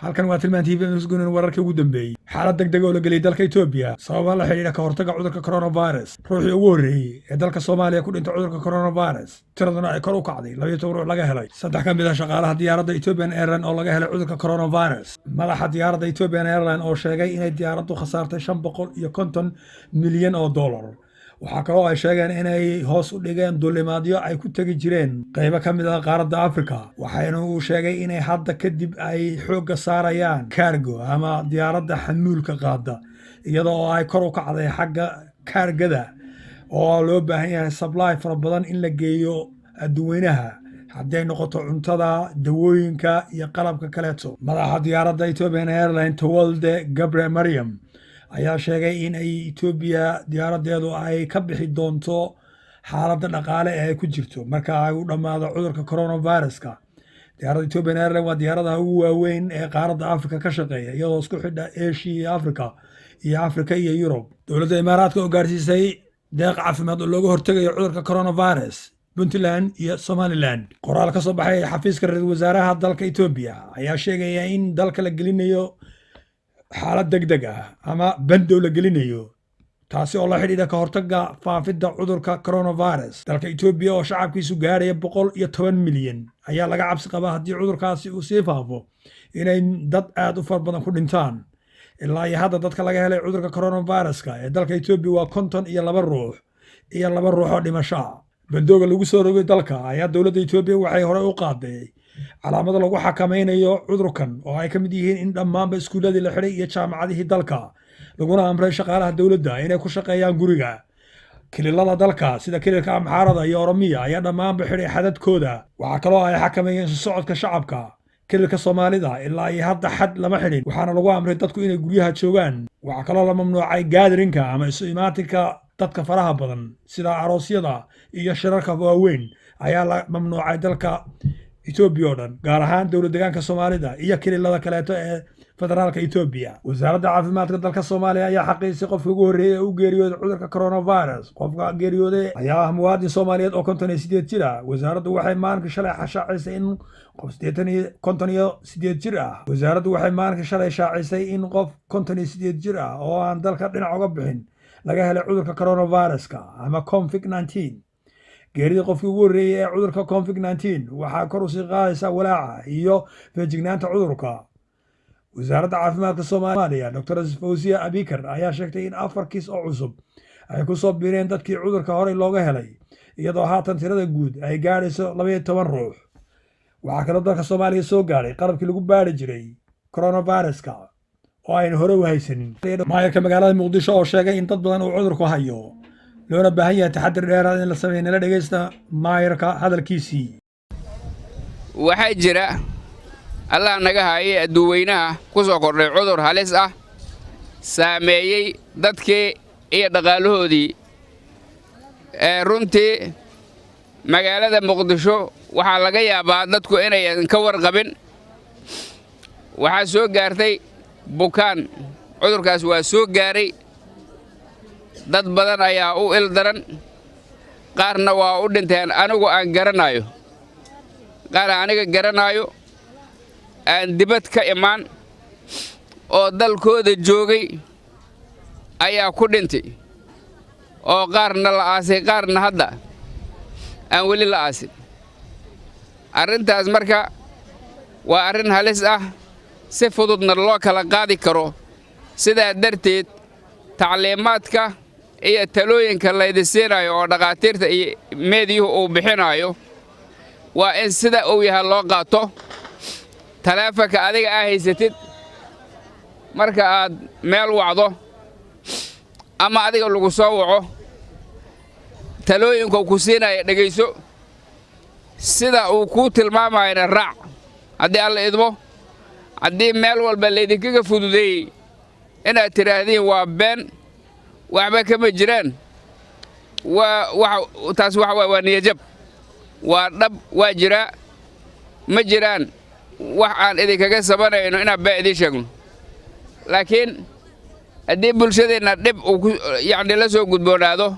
halkan waa tilmaan TV musgunan wararkii ugu dambeeyay xaalad degdeg oo la galay dalka Itoobiya sabab la xiriira ka hortagga cudurka coronavirus ruuxii ugu horeeyay ee dalka Soomaaliya ku dhintay cudurka coronavirus tiraduna ay kor u kacday 12 ruux laga helay saddex ka mid ah shaqaalaha diyaaradda Ethiopian Airlines oo laga helay cudurka coronavirus madaxa diyaaradda Ethiopian Airlines oo sheegay inay diyaaraddu khasaartay 550 milyan oo dollar waxaa kaloo ay sheegeen inay hoos u dhigeen duulimaadyo ay ku tagi jireen qaybo ka mid ah qaaradda Afrika waxayna uu sheegay inay hadda kadib ay xoogga saarayaan cargo ama diyaaradda xamuulka qaada iyadoo ay kor u kacday xagga kaargada oo loo baahan yahay supply fara badan in la geeyo adduweynaha hadday noqoto cuntada dawooyinka iyo qalabka kaleeto madaxa diyaaradda Ethiopian Airlines Tewolde Gabre Mariam ayaa sheegay in ay Ethiopia diyaaradeedu ay ka bixi doonto xaaladda dhaqaale ee ay ku jirto marka ay u dhamaado cudurka coronavirus-ka diyaaradda Ethiopian Airlines waa diyaaradaha ugu waaweyn ee qaaradda Afrika ka shaqeeya iyadoo isku xidha Asia iyo Afrika iyo Europe dowladda Imaaraadka oo gaarsiisay deeq caafimaad oo looga hortagayo cudurka coronavirus Puntland iyo Somaliland qoraal ka soo baxay xafiiska ra'iisul wasaaraha dalka Ethiopia ayaa sheegaya in dalka la gelinayo xaalad degdeg ah ama bandow la gelinayo taasi oo la xidhiidha ka hortagga faafidda cudurka coronavirus dalka Itoobiya oo shacabkiisu gaaraya 110 milyan ayaa laga cabsi qabaa haddii cudurkaasi uu sii faafo inay dad aad u far badan ku dhintaan ilaa iyo hadda dadka laga helay cudurka coronavirus-ka ee dalka Itoobiya waa 52 ruux iyo 2 ruux oo dhimasho bandowga lagu soo rogay dalka ayaa dowladda Itoobiya waxay hore u qaaday calaamado lagu xakameynayo cudurkan oo ay ka mid yihiin in dhammaanba iskuuladii la xidhay iyo jaamacadihii dalka laguna amray shaqaalaha dowladda inay ku shaqeeyaan guriga kililada dalka sida kililka Amxaarada iyo Oromiya ayaa dhammaanba xidhay xadadkooda waxaa kaloo ay xakameeyeen socodka shacabka kililka Soomaalida ilaa iyo hadda xad lama xidhin waxaana lagu amray dadku inay guryaha joogaan waxaa kaloo la mamnuucay gatherinka ama isu imaatinka dadka faraha badan sida aroosyada iyo shirarka waaweyn ayaa la mamnuucay dalka Ethiopia oo dhan gaar ahaan dowlad deegaanka Soomaalida iyo kililada kaleeto ee federaalka Ethiopia wasaaradda caafimaadka dalka Soomaaliya ayaa xaqiijisay qofkii ugu horeeyay ee u geeriyooday cudurka coronavirus qofka geeriyooday ayaa ah muwaadin Soomaaliyeed oo 58 jir ah wasaaraddu waxay maalinkii shalay shaacisay in qof 58 jir ah wasaaraddu waxay maalinkii shalay shaacisay in qof 58 jir ah oo aan dalka dhinac uga bixin laga helay cudurka coronavirus-ka ama COVID-19 geerida qofkii ugu horeeyay ee cudurka COVID-19 waxaa kor u sii qaadaysa walaaca iyo feejignaanta cudurka wasaaradda caafimaadka Soomaaliya Dr. Fawziya Abikar ayaa sheegtay in 4 kiis oo cusub ay ku soo biireen dadkii cudurka hore looga helay iyadoo haatan tirada guud ay gaarayso 12 ruux waxaa kaloo dalka Soomaaliya soo gaaray qalabkii lagu baari jiray coronavirus-ka oo ayna hore u haysanin maayarka magaalada Muqdisho oo sheegay in dad badan uu cudurku hayo loona baahan yahay taxadir dheeraad in la sameeyo nala dhageysta maayarka hadalkiisii waxaa jira Allah naga hayay adduweynaha ku soo kordhay cudur halis ah saameeyay dadkii iyo dhaqaalahoodii runtii magaalada Muqdisho waxaa laga yaabaa dadku inay ka warqabin waxaa soo gaartay bukaan cudurkaas waa soo gaaray dad badan ayaa u ildaran qaarna waa u dhinteen anigu aan garanayo qaar aniga garanayo aan dibad ka imaan oo dalkooda joogay ayaa ku dhintay oo qaarna la aasay qaarna hadda aan weli la aasin arrintaas marka waa arrin halis ah si fududna loo kala qaadi karo sidaa darteed tacliimaadka iyo talooyinka la idinsiinayo oo dhaqaatiirta iyo meediyuhu uu bixinayo waa in sida uu yahay loo qaato taleefanka adiga haysatid marka aad meel wacdo ama adiga lagu soo waco talooyinka ku siinaya dhageyso sida uu ku tilmaamayna raac haddii alla idmo haddii meel walba leedinkaga fududeeyay inaad tiraahdeen waa been waxba kama jiraan taas waa niyajab waa dhab waa jira ma jiraan wax aan idinkaga sabanayno inaan baa idin sheegno laakiin haddii bulshadeenna dhib uu yacni la soo gudboonaado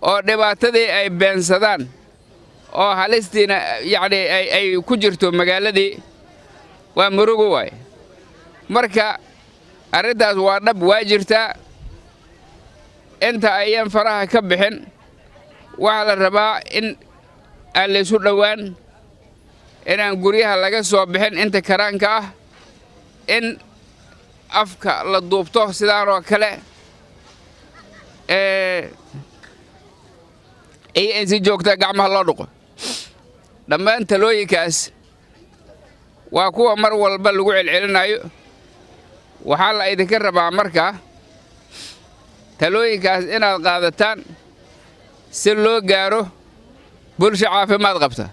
oo dhibaatadii ay beensadaan oo halistiina yacni ay ku jirto magaaladii waa murugo waay marka arrintaas waa dhab waa jirtaa inta ayaan faraha ka bixin waxaa la rabaa in aan la isu dhowaan inaan guryaha laga soo bixin inta karaanka ah in afka la duubto sidaan oo kale in si joogta gacmaha loo dhuqo dhammaan talooyinkaas waa kuwa mar walba lagu celcelinayo waxaa la idinka rabaa markaa talooyinkaas inaad qaadataan si loo gaaro bulsho caafimaad qabta